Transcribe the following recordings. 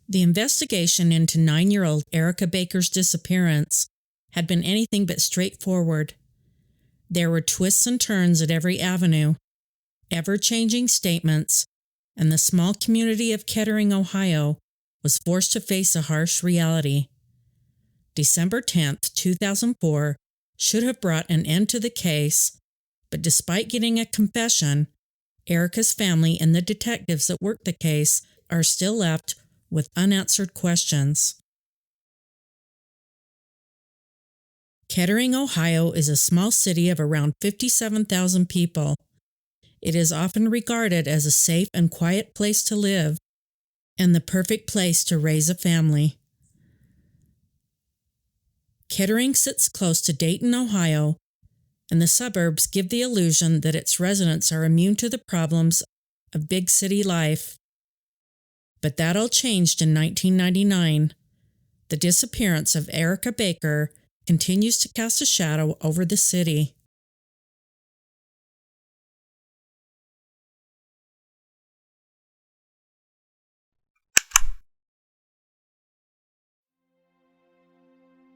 The investigation into 9-year-old Erica Baker's disappearance had been anything but straightforward. There were twists and turns at every avenue, ever-changing statements, and the small community of Kettering, Ohio, was forced to face a harsh reality. December 10, 2004, should have brought an end to the case, but despite getting a confession, Erica's family and the detectives that worked the case are still left with unanswered questions. Kettering, Ohio is a small city of around 57,000 people. It is often regarded as a safe and quiet place to live and the perfect place to raise a family. Kettering sits close to Dayton, Ohio, and the suburbs give the illusion that its residents are immune to the problems of big city life. But that all changed in 1999. The disappearance of Erica Baker continues to cast a shadow over the city.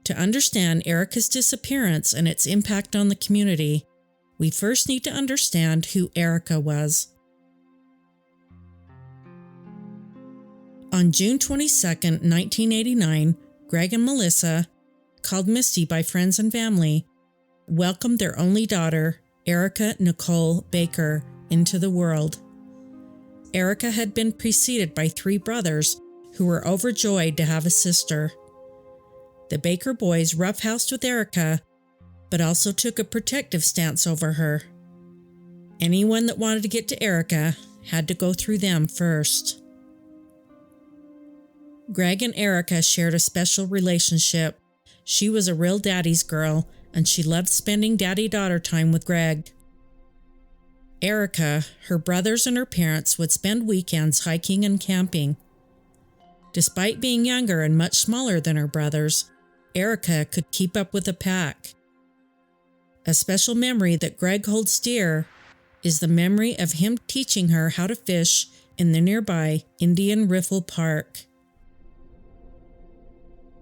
To understand Erica's disappearance and its impact on the community, we first need to understand who Erica was. On June 22, 1989, Greg and Melissa, called Misty by friends and family, welcomed their only daughter, Erica Nicole Baker, into the world. Erica had been preceded by 3 brothers who were overjoyed to have a sister. The Baker boys roughhoused with Erica, but also took a protective stance over her. Anyone that wanted to get to Erica had to go through them first. Greg and Erica shared a special relationship. She was a real daddy's girl, and she loved spending daddy-daughter time with Greg. Erica, her brothers, and her parents would spend weekends hiking and camping. Despite being younger and much smaller than her brothers, Erica could keep up with the pack. A special memory that Greg holds dear is the memory of him teaching her how to fish in the nearby Indian Riffle Park.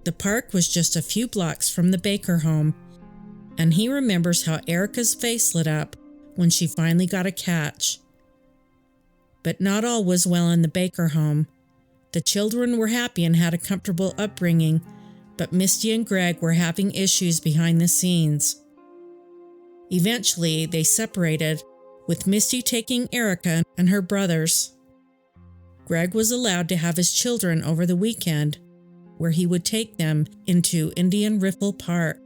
The park was just a few blocks from the Baker home, and he remembers how Erica's face lit up when she finally got a catch. But not all was well in the Baker home. The children were happy and had a comfortable upbringing, but Misty and Greg were having issues behind the scenes. Eventually, they separated, with Misty taking Erica and her brothers. Greg was allowed to have his children over the weekend, where he would take them into Indian Riffle Park.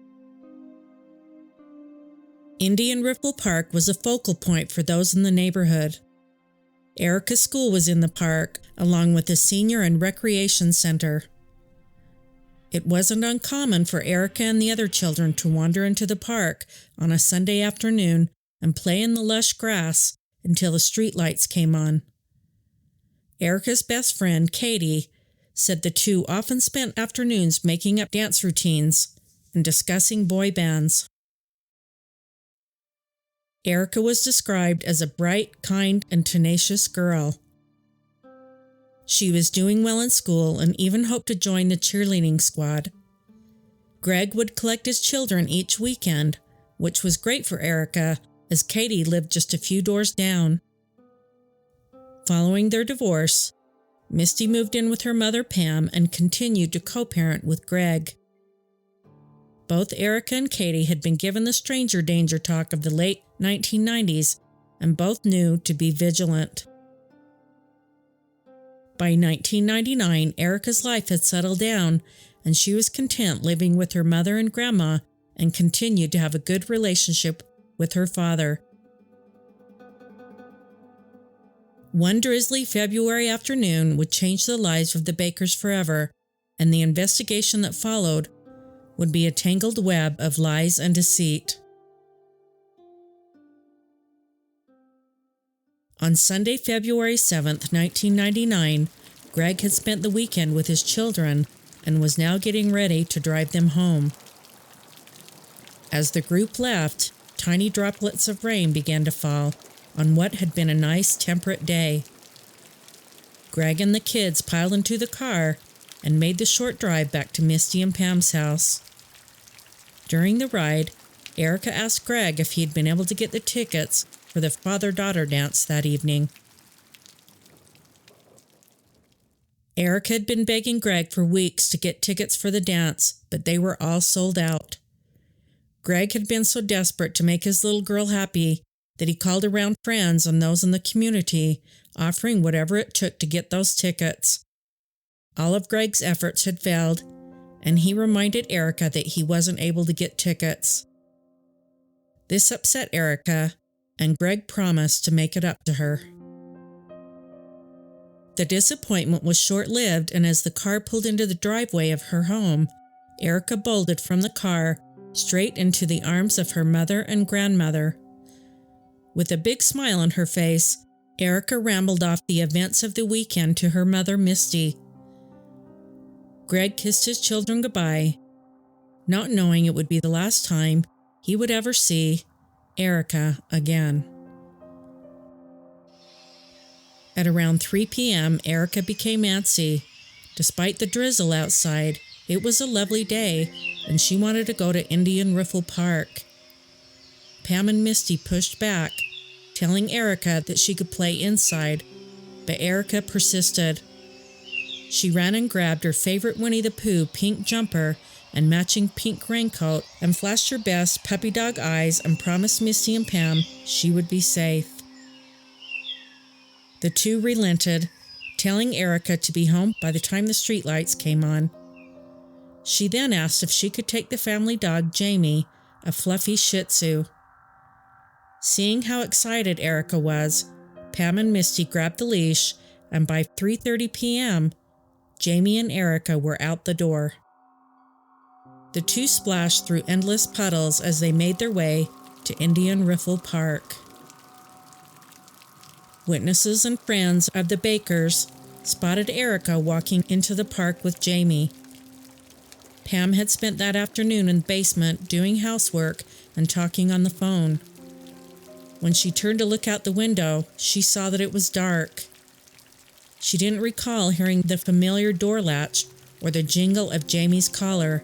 Indian Riffle Park was a focal point for those in the neighborhood. Erica's school was in the park, along with the senior and recreation center. It wasn't uncommon for Erica and the other children to wander into the park on a Sunday afternoon and play in the lush grass until the streetlights came on. Erica's best friend, Katie, said the two often spent afternoons making up dance routines and discussing boy bands. Erica was described as a bright, kind, and tenacious girl. She was doing well in school and even hoped to join the cheerleading squad. Greg would collect his children each weekend, which was great for Erica, as Katie lived just a few doors down. Following their divorce, Misty moved in with her mother Pam and continued to co-parent with Greg. Both Erica and Katie had been given the stranger danger talk of the late 1990s, and both knew to be vigilant. By 1999, Erica's life had settled down, and she was content living with her mother and grandma and continued to have a good relationship with her father. One drizzly February afternoon would change the lives of the Bakers forever, and the investigation that followed would be a tangled web of lies and deceit. On Sunday, February 7th, 1999, Greg had spent the weekend with his children and was now getting ready to drive them home. As the group left, tiny droplets of rain began to fall on what had been a nice, temperate day. Greg and the kids piled into the car and made the short drive back to Misty and Pam's house. During the ride, Erica asked Greg if he'd been able to get the tickets for the father-daughter dance that evening. Erica had been begging Greg for weeks to get tickets for the dance, but they were all sold out. Greg had been so desperate to make his little girl happy that he called around friends and those in the community, offering whatever it took to get those tickets. All of Greg's efforts had failed, and he reminded Erica that he wasn't able to get tickets. This upset Erica, and Greg promised to make it up to her. The disappointment was short-lived, and as the car pulled into the driveway of her home, Erica bolted from the car straight into the arms of her mother and grandmother. With a big smile on her face, Erica rambled off the events of the weekend to her mother, Misty. Greg kissed his children goodbye, not knowing it would be the last time he would ever see Erica again. At around 3 p.m., Erica became antsy. Despite the drizzle outside, it was a lovely day, and she wanted to go to Indian Riffle Park. Pam and Misty pushed back, telling Erica that she could play inside, but Erica persisted. She ran and grabbed her favorite Winnie the Pooh pink jumper and matching pink raincoat and flashed her best puppy dog eyes and promised Misty and Pam she would be safe. The two relented, telling Erica to be home by the time the streetlights came on. She then asked if she could take the family dog, Jamie, a fluffy Shih Tzu. Seeing how excited Erica was, Pam and Misty grabbed the leash, and by 3:30 p.m., Jamie and Erica were out the door. The two splashed through endless puddles as they made their way to Indian Riffle Park. Witnesses and friends of the Bakers spotted Erica walking into the park with Jamie. Pam had spent that afternoon in the basement doing housework and talking on the phone. When she turned to look out the window, she saw that it was dark. She didn't recall hearing the familiar door latch or the jingle of Jamie's collar,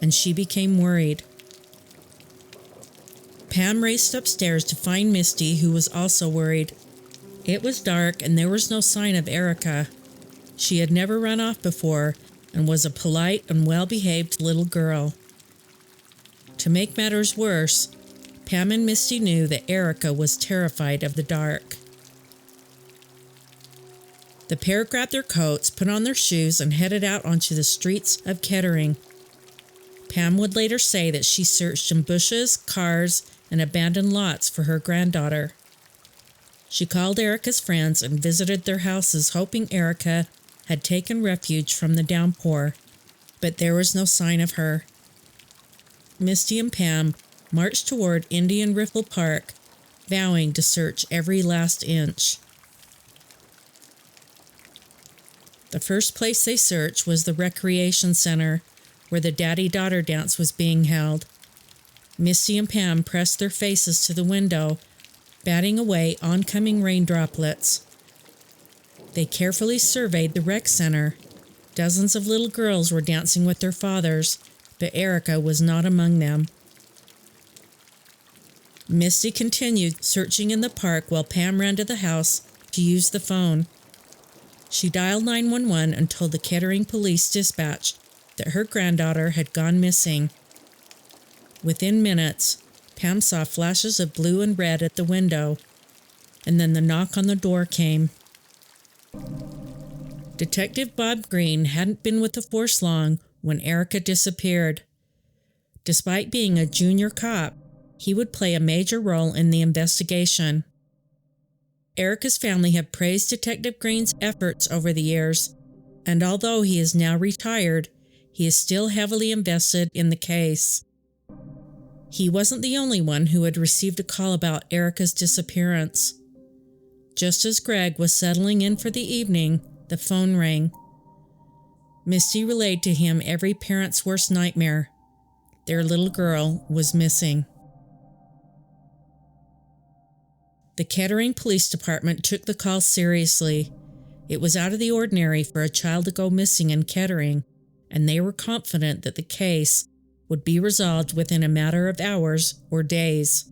and she became worried. Pam raced upstairs to find Misty, who was also worried. It was dark and there was no sign of Erica. She had never run off before and was a polite and well-behaved little girl. To make matters worse, Pam and Misty knew that Erica was terrified of the dark. The pair grabbed their coats, put on their shoes, and headed out onto the streets of Kettering. Pam would later say that she searched in bushes, cars, and abandoned lots for her granddaughter. She called Erica's friends and visited their houses, hoping Erica had taken refuge from the downpour, but there was no sign of her. Misty and Pam marched toward Indian Riffle Park, vowing to search every last inch. The first place they searched was the recreation center, where the daddy-daughter dance was being held. Misty and Pam pressed their faces to the window, batting away oncoming rain droplets. They carefully surveyed the rec center. Dozens of little girls were dancing with their fathers, but Erica was not among them. Misty continued searching in the park while Pam ran to the house to use the phone. She dialed 911 and told the Kettering Police Dispatch that her granddaughter had gone missing. Within minutes, Pam saw flashes of blue and red at the window, and then the knock on the door came. Detective Bob Green hadn't been with the force long when Erica disappeared. Despite being a junior cop, he would play a major role in the investigation. Erica's family have praised Detective Green's efforts over the years, and although he is now retired, he is still heavily invested in the case. He wasn't the only one who had received a call about Erica's disappearance. Just as Greg was settling in for the evening, the phone rang. Misty relayed to him every parent's worst nightmare. Their little girl was missing. The Kettering Police Department took the call seriously. It was out of the ordinary for a child to go missing in Kettering, and they were confident that the case would be resolved within a matter of hours or days.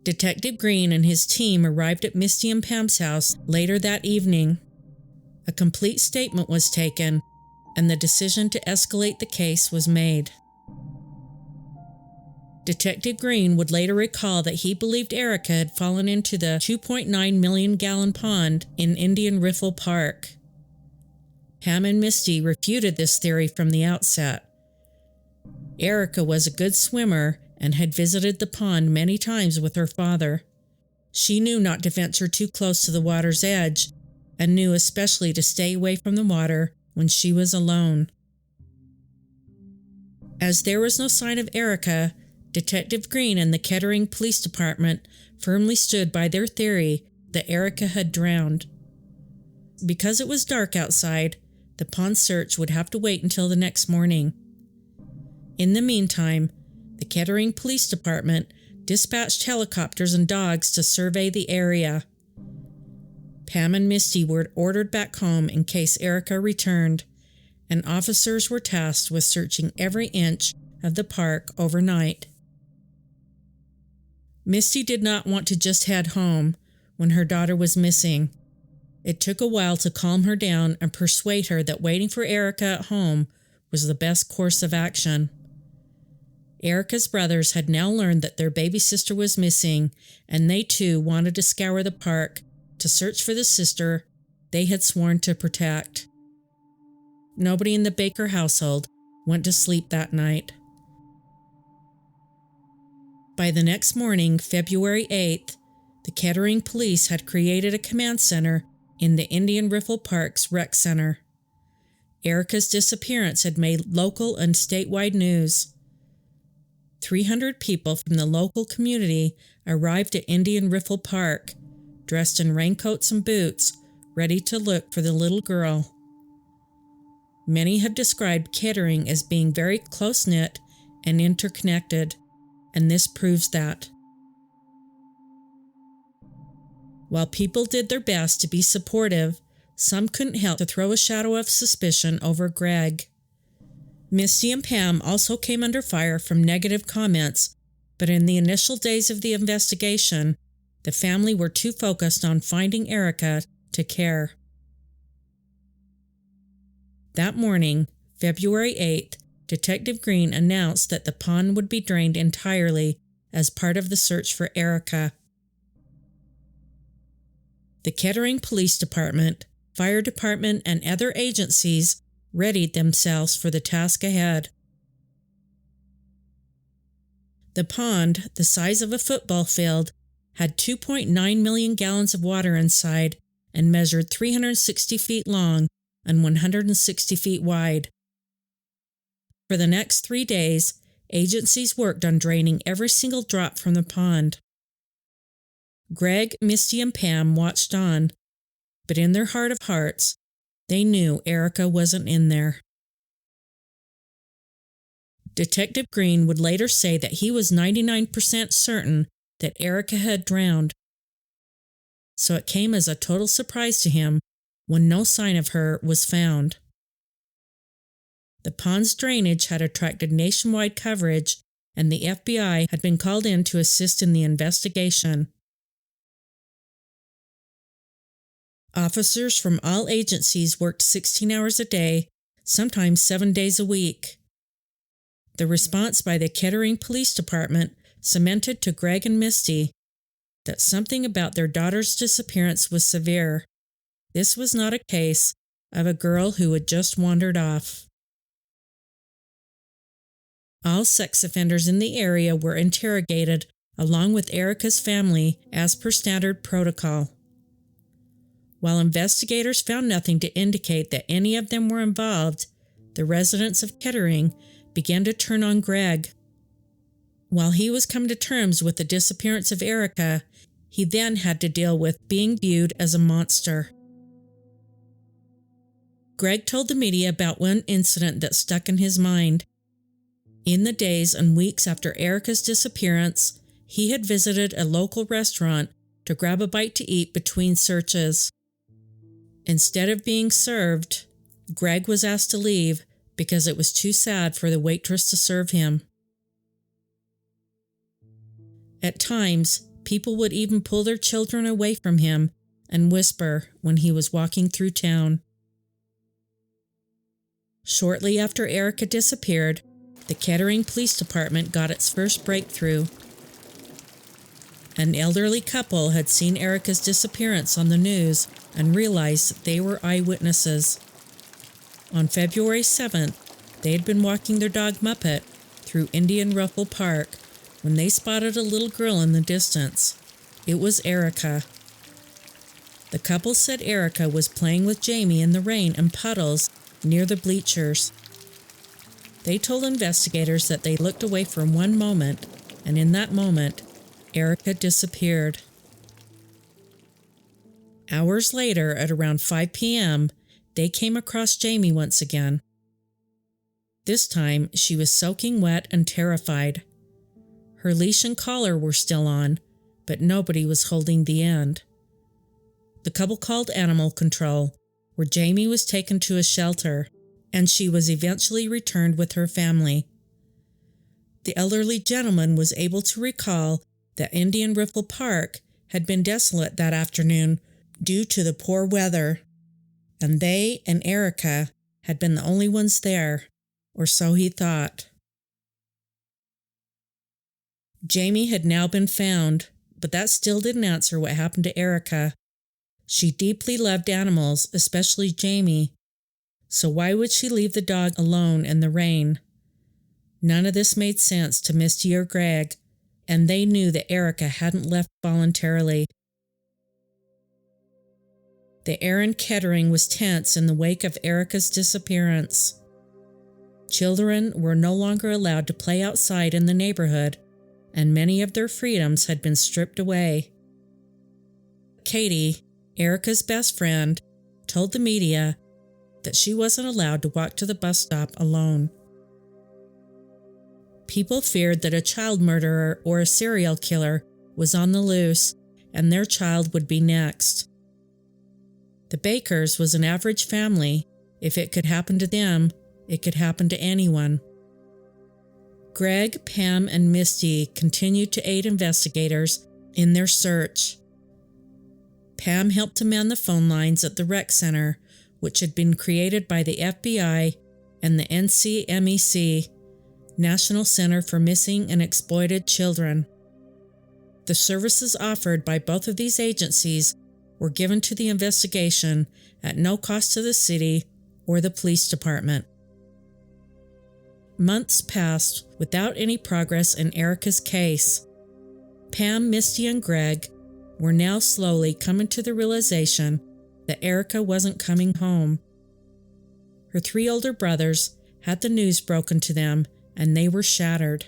Detective Green and his team arrived at Misty and Pam's house later that evening. A complete statement was taken, and the decision to escalate the case was made. Detective Green would later recall that he believed Erica had fallen into the 2.9 million gallon pond in Indian Riffle Park. Pam and Misty refuted this theory from the outset. Erica was a good swimmer and had visited the pond many times with her father. She knew not to venture too close to the water's edge, and knew especially to stay away from the water when she was alone. As there was no sign of Erica, Detective Green and the Kettering Police Department firmly stood by their theory that Erica had drowned. Because it was dark outside, the pond search would have to wait until the next morning. In the meantime, the Kettering Police Department dispatched helicopters and dogs to survey the area. Pam and Misty were ordered back home in case Erica returned, and officers were tasked with searching every inch of the park overnight. Misty did not want to just head home when her daughter was missing. It took a while to calm her down and persuade her that waiting for Erica at home was the best course of action. Erica's brothers had now learned that their baby sister was missing, and they too wanted to scour the park to search for the sister they had sworn to protect. Nobody in the Baker household went to sleep that night. By the next morning, February 8th, the Kettering Police had created a command center in the Indian Riffle Park's rec center. Erica's disappearance had made local and statewide news. 300 people from the local community arrived at Indian Riffle Park, dressed in raincoats and boots, ready to look for the little girl. Many have described Kettering as being very close-knit and interconnected, and this proves that. While people did their best to be supportive, some couldn't help to throw a shadow of suspicion over Greg. Misty and Pam also came under fire from negative comments, but in the initial days of the investigation, the family were too focused on finding Erica to care. That morning, February 8th, Detective Green announced that the pond would be drained entirely as part of the search for Erica. The Kettering Police Department, Fire Department, and other agencies readied themselves for the task ahead. The pond, the size of a football field, had 2.9 million gallons of water inside and measured 360 feet long and 160 feet wide. For the next 3 days, agencies worked on draining every single drop from the pond. Greg, Misty, and Pam watched on, but in their heart of hearts, they knew Erica wasn't in there. Detective Green would later say that he was 99% certain that Erica had drowned, so it came as a total surprise to him when no sign of her was found. The pond's drainage had attracted nationwide coverage, and the FBI had been called in to assist in the investigation. Officers from all agencies worked 16 hours a day, sometimes 7 days a week. The response by the Kettering Police Department cemented to Greg and Misty that something about their daughter's disappearance was severe. This was not a case of a girl who had just wandered off. All sex offenders in the area were interrogated along with Erica's family as per standard protocol. While investigators found nothing to indicate that any of them were involved, the residents of Kettering began to turn on Greg. While he was coming to terms with the disappearance of Erica, he then had to deal with being viewed as a monster. Greg told the media about one incident that stuck in his mind. In the days and weeks after Erica's disappearance, he had visited a local restaurant to grab a bite to eat between searches. Instead of being served, Greg was asked to leave because it was too sad for the waitress to serve him. At times, people would even pull their children away from him and whisper when he was walking through town. Shortly after Erica disappeared, the Kettering Police Department got its first breakthrough. An elderly couple had seen Erica's disappearance on the news and realized that they were eyewitnesses. On February 7th, they had been walking their dog Muppet through Indian Ruffle Park when they spotted a little girl in the distance. It was Erica. The couple said Erica was playing with Jamie in the rain and puddles near the bleachers. They told investigators that they looked away for one moment, and in that moment, Erica disappeared. Hours later, at around 5 p.m., they came across Jamie once again. This time, she was soaking wet and terrified. Her leash and collar were still on, but nobody was holding the end. The couple called animal control, where Jamie was taken to a shelter, and she was eventually returned with her family. The elderly gentleman was able to recall that Indian Riffle Park had been desolate that afternoon due to the poor weather, and they and Erica had been the only ones there, or so he thought. Jamie had now been found, but that still didn't answer what happened to Erica. She deeply loved animals, especially Jamie, so why would she leave the dog alone in the rain? None of this made sense to Misty or Greg, and they knew that Erica hadn't left voluntarily. The air in Kettering was tense in the wake of Erica's disappearance. Children were no longer allowed to play outside in the neighborhood, and many of their freedoms had been stripped away. Katie, Erica's best friend, told the media that she wasn't allowed to walk to the bus stop alone. People feared that a child murderer or a serial killer was on the loose, and their child would be next. The Bakers was an average family. If it could happen to them, it could happen to anyone. Greg, Pam, and Misty continued to aid investigators in their search. Pam helped to man the phone lines at the rec center, which had been created by the FBI and the NCMEC, National Center for Missing and Exploited Children. The services offered by both of these agencies were given to the investigation at no cost to the city or the police department. Months passed without any progress in Erica's case. Pam, Misty, and Greg were now slowly coming to the realization that Erica wasn't coming home. Her 3 older brothers had the news broken to them, and they were shattered.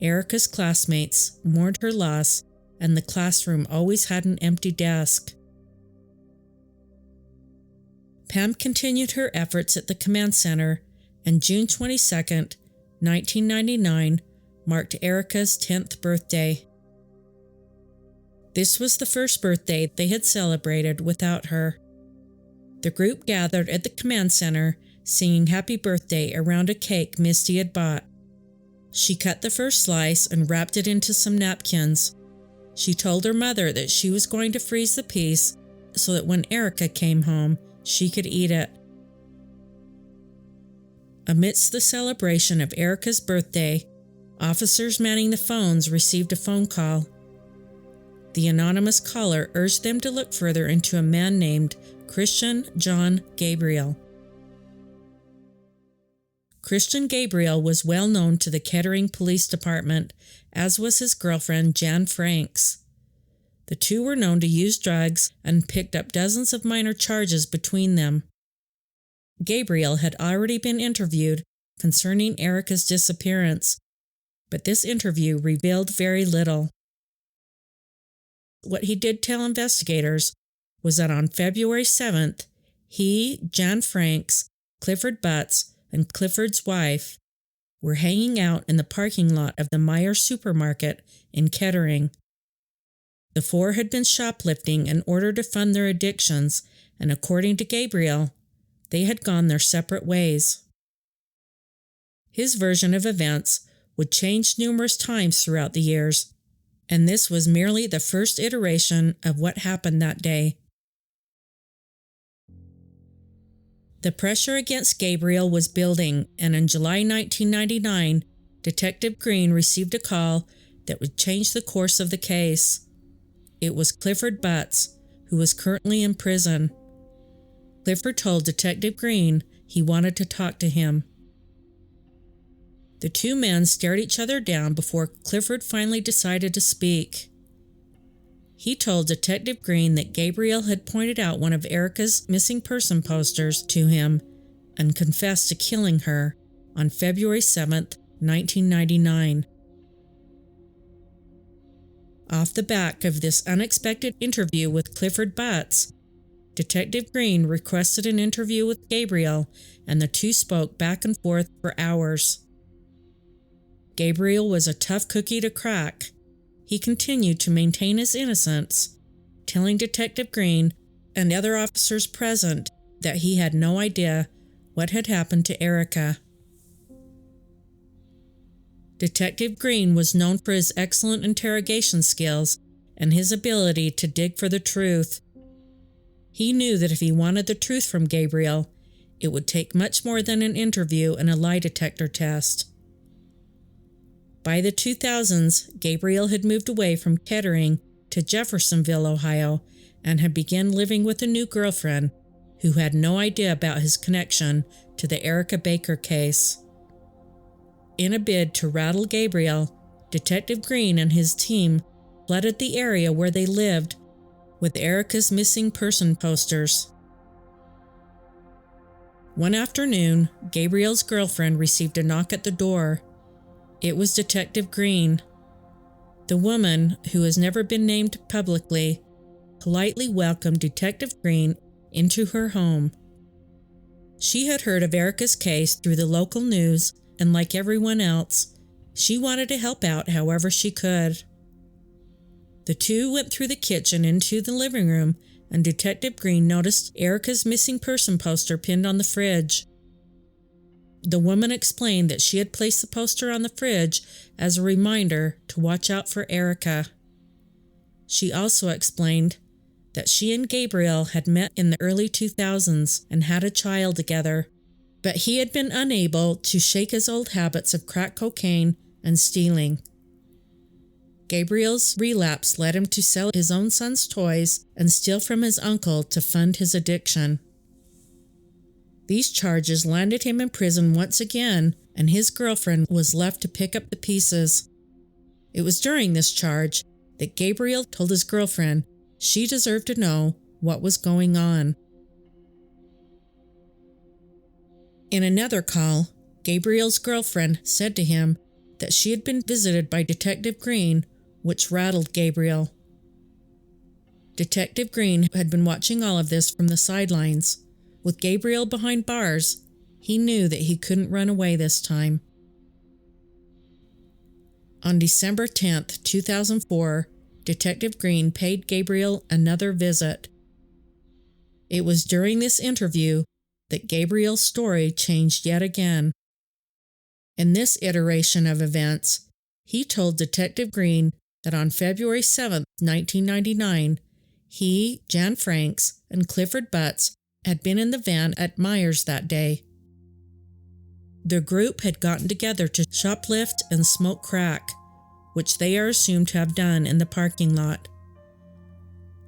Erica's classmates mourned her loss, and the classroom always had an empty desk. Pam continued her efforts at the command center, and June 22, 1999, marked Erica's 10th birthday. This was the first birthday they had celebrated without her. The group gathered at the command center, singing happy birthday around a cake Misty had bought. She cut the first slice and wrapped it into some napkins. She told her mother that she was going to freeze the piece so that when Erica came home, she could eat it. Amidst the celebration of Erica's birthday, officers manning the phones received a phone call. The anonymous caller urged them to look further into a man named Christian John Gabriel. Christian Gabriel was well known to the Kettering Police Department, as was his girlfriend Jan Franks. The two were known to use drugs and picked up dozens of minor charges between them. Gabriel had already been interviewed concerning Erica's disappearance, but this interview revealed very little. What he did tell investigators was that on February 7th, he, Jan Franks, Clifford Butts, and Clifford's wife were hanging out in the parking lot of the Meyer supermarket in Kettering. The four had been shoplifting in order to fund their addictions and according to Gabriel, they had gone their separate ways. His version of events would change numerous times throughout the years, and this was merely the first iteration of what happened that day. The pressure against Gabriel was building, and in July 1999, Detective Green received a call that would change the course of the case. It was Clifford Butts, who was currently in prison. Clifford told Detective Green he wanted to talk to him. The two men stared each other down before Clifford finally decided to speak. He told Detective Green that Gabriel had pointed out one of Erica's missing person posters to him and confessed to killing her on February 7th, 1999. Off the back of this unexpected interview with Clifford Butts, Detective Green requested an interview with Gabriel, and the two spoke back and forth for hours. Gabriel was a tough cookie to crack. He continued to maintain his innocence, telling Detective Green and other officers present that he had no idea what had happened to Erica. Detective Green was known for his excellent interrogation skills and his ability to dig for the truth. He knew that if he wanted the truth from Gabriel, it would take much more than an interview and a lie detector test. By the 2000s, Gabriel had moved away from Kettering to Jeffersonville, Ohio, and had begun living with a new girlfriend who had no idea about his connection to the Erica Baker case. In a bid to rattle Gabriel, Detective Green and his team flooded the area where they lived with Erica's missing person posters. One afternoon, Gabriel's girlfriend received a knock at the door. It was Detective Green. The woman, who has never been named publicly, politely welcomed Detective Green into her home. She had heard of Erica's case through the local news, and like everyone else, she wanted to help out however she could. The two went through the kitchen into the living room, and Detective Green noticed Erica's missing person poster pinned on the fridge. The woman explained that she had placed the poster on the fridge as a reminder to watch out for Erica. She also explained that she and Gabriel had met in the early 2000s and had a child together, but he had been unable to shake his old habits of crack cocaine and stealing. Gabriel's relapse led him to sell his own son's toys and steal from his uncle to fund his addiction. These charges landed him in prison once again, and his girlfriend was left to pick up the pieces. It was during this charge that Gabriel told his girlfriend she deserved to know what was going on. In another call, Gabriel's girlfriend said to him that she had been visited by Detective Green, which rattled Gabriel. Detective Green had been watching all of this from the sidelines. With Gabriel behind bars, he knew that he couldn't run away this time. On December 10th, 2004, Detective Green paid Gabriel another visit. It was during this interview that Gabriel's story changed yet again. In this iteration of events, he told Detective Green that on February 7th, 1999, he, Jan Franks, and Clifford Butts had been in the van at Myers that day. The group had gotten together to shoplift and smoke crack, which they are assumed to have done in the parking lot.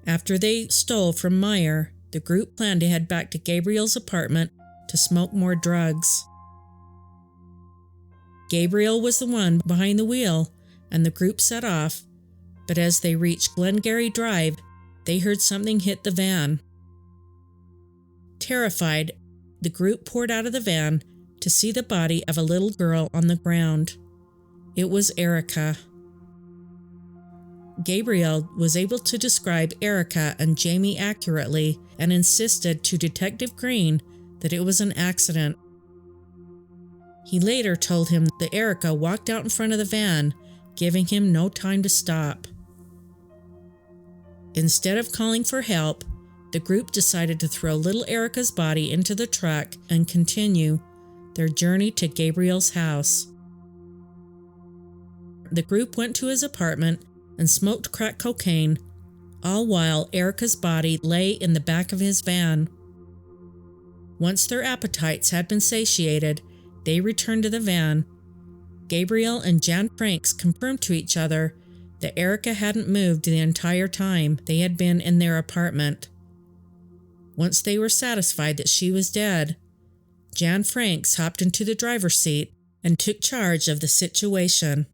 After they stole from Meyer, the group planned to head back to Gabriel's apartment to smoke more drugs. Gabriel was the one behind the wheel, and the group set off, but as they reached Glengarry Drive, they heard something hit the van. Terrified, the group poured out of the van to see the body of a little girl on the ground. It was Erica. Gabriel was able to describe Erica and Jamie accurately and insisted to Detective Green that it was an accident. He later told him that Erica walked out in front of the van, giving him no time to stop. Instead of calling for help, the group decided to throw little Erica's body into the truck and continue their journey to Gabriel's house. The group went to his apartment and smoked crack cocaine, all while Erica's body lay in the back of his van. Once their appetites had been satiated, they returned to the van. Gabriel and Jan Franks confirmed to each other that Erica hadn't moved the entire time they had been in their apartment. Once they were satisfied that she was dead, Jan Franks hopped into the driver's seat and took charge of the situation.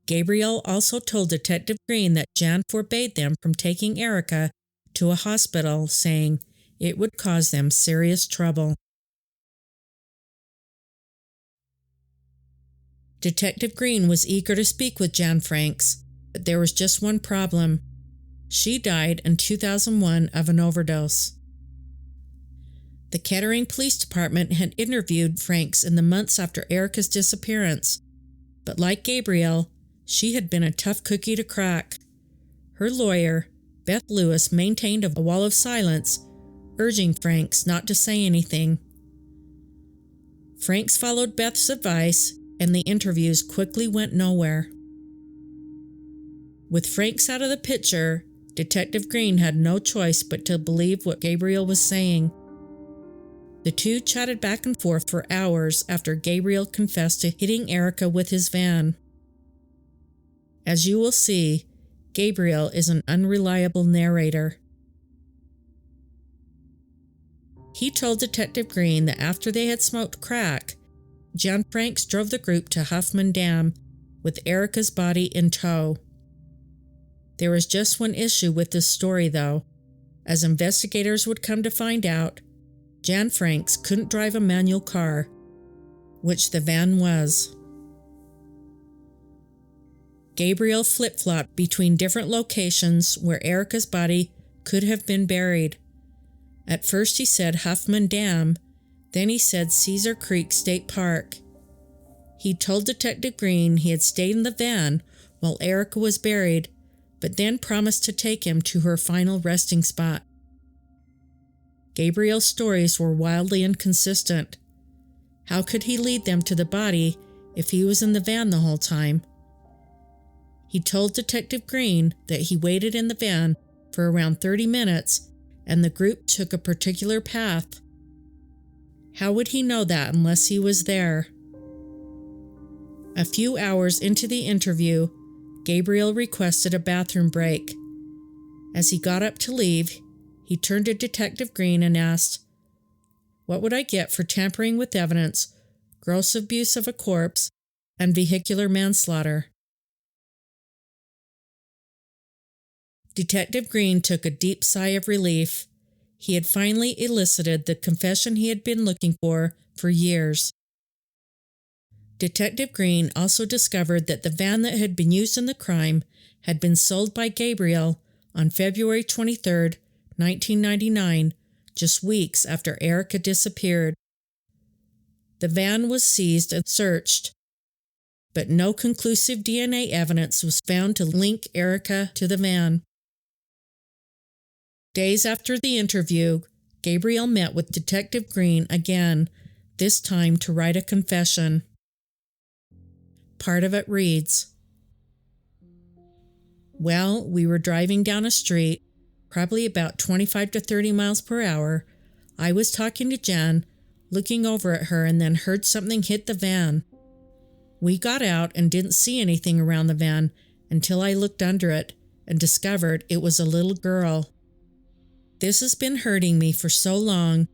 Gabriel also told Detective Green that Jan forbade them from taking Erica to a hospital, saying it would cause them serious trouble. Detective Green was eager to speak with Jan Franks, but there was just one problem. She died in 2001 of an overdose. The Kettering Police Department had interviewed Franks in the months after Erica's disappearance, but like Gabriel, she had been a tough cookie to crack. Her lawyer, Beth Lewis, maintained a wall of silence, urging Franks not to say anything. Franks followed Beth's advice, and the interviews quickly went nowhere. With Franks out of the picture, Detective Green had no choice but to believe what Gabriel was saying. The two chatted back and forth for hours after Gabriel confessed to hitting Erica with his van. As you will see, Gabriel is an unreliable narrator. He told Detective Green that after they had smoked crack, Jan Franks drove the group to Huffman Dam with Erica's body in tow. There was just one issue with this story, though. As investigators would come to find out, Jan Franks couldn't drive a manual car, which the van was. Gabriel flip-flopped between different locations where Erica's body could have been buried. At first he said Huffman Dam, then he said Cedar Creek State Park. He told Detective Green he had stayed in the van while Erica was buried, but then promised to take him to her final resting spot. Gabriel's stories were wildly inconsistent. How could he lead them to the body if he was in the van the whole time? He told Detective Green that he waited in the van for around 30 minutes and the group took a particular path. How would he know that unless he was there? A few hours into the interview, Gabriel requested a bathroom break. As he got up to leave, he turned to Detective Green and asked, "What would I get for tampering with evidence, gross abuse of a corpse, and vehicular manslaughter?" Detective Green took a deep sigh of relief. He had finally elicited the confession he had been looking for years. Detective Green also discovered that the van that had been used in the crime had been sold by Gabriel on February 23, 1999, just weeks after Erica disappeared. The van was seized and searched, but no conclusive DNA evidence was found to link Erica to the van. Days after the interview, Gabriel met with Detective Green again, this time to write a confession. Part of it reads, "Well, we were driving down a street, probably about 25 to 30 miles per hour. I was talking to Jen, looking over at her, and then heard something hit the van. We got out and didn't see anything around the van until I looked under it and discovered it was a little girl. This has been hurting me for so long.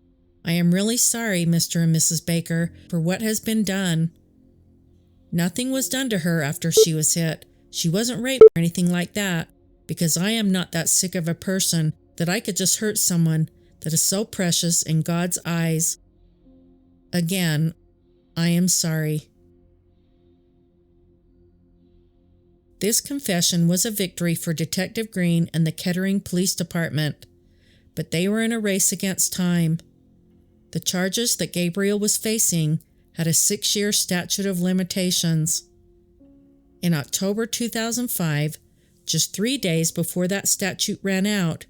I am really sorry, Mr. and Mrs. Baker, for what has been done. Nothing was done to her after she was hit. She wasn't raped or anything like that, because I am not that sick of a person that I could just hurt someone that is so precious in God's eyes. Again, I am sorry." This confession was a victory for Detective Green and the Kettering Police Department, but they were in a race against time. The charges that Gabriel was facing had a 6-year statute of limitations. In October 2005, just 3 days before that statute ran out,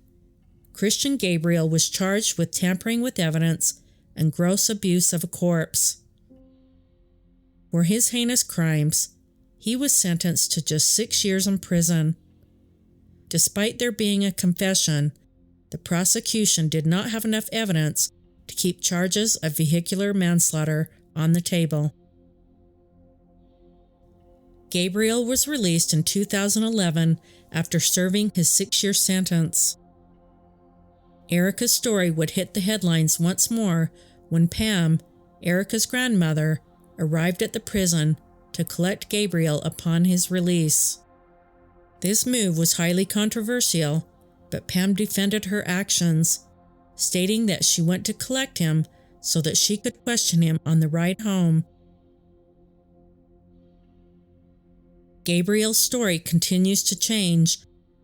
Christian Gabriel was charged with tampering with evidence and gross abuse of a corpse. For his heinous crimes, he was sentenced to just 6 years in prison. Despite there being a confession, the prosecution did not have enough evidence to keep charges of vehicular manslaughter on the table. Gabriel was released in 2011 after serving his 6-year sentence. Erica's story would hit the headlines once more when Pam, Erica's grandmother, arrived at the prison to collect Gabriel upon his release. This move was highly controversial, but Pam defended her actions, stating that she went to collect him so that she could question him on the ride home. Gabriel's story continues to change,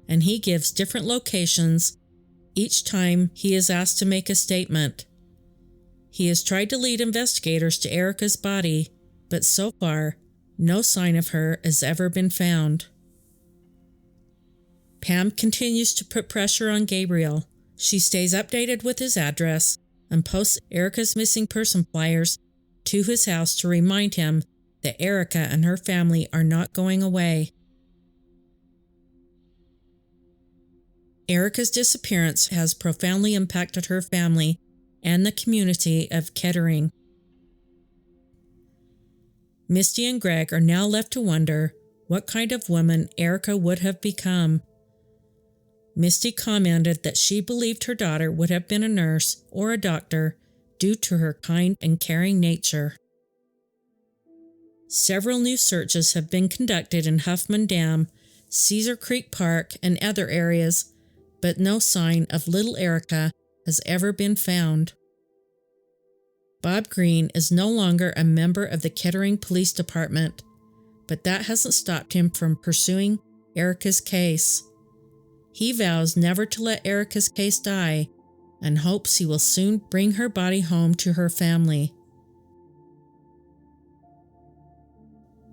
and he gives different locations each time he is asked to make a statement. He has tried to lead investigators to Erica's body, but so far, no sign of her has ever been found. Pam continues to put pressure on Gabriel. She stays updated with his address and posts Erica's missing person flyers to his house to remind him that Erica and her family are not going away. Erica's disappearance has profoundly impacted her family and the community of Kettering. Misty and Greg are now left to wonder what kind of woman Erica would have become. Misty commented that she believed her daughter would have been a nurse or a doctor due to her kind and caring nature. Several new searches have been conducted in Huffman Dam, Cedar Creek Park, and other areas, but no sign of little Erica has ever been found. Bob Green is no longer a member of the Kettering Police Department, but that hasn't stopped him from pursuing Erica's case. He vows never to let Erica's case die and hopes he will soon bring her body home to her family.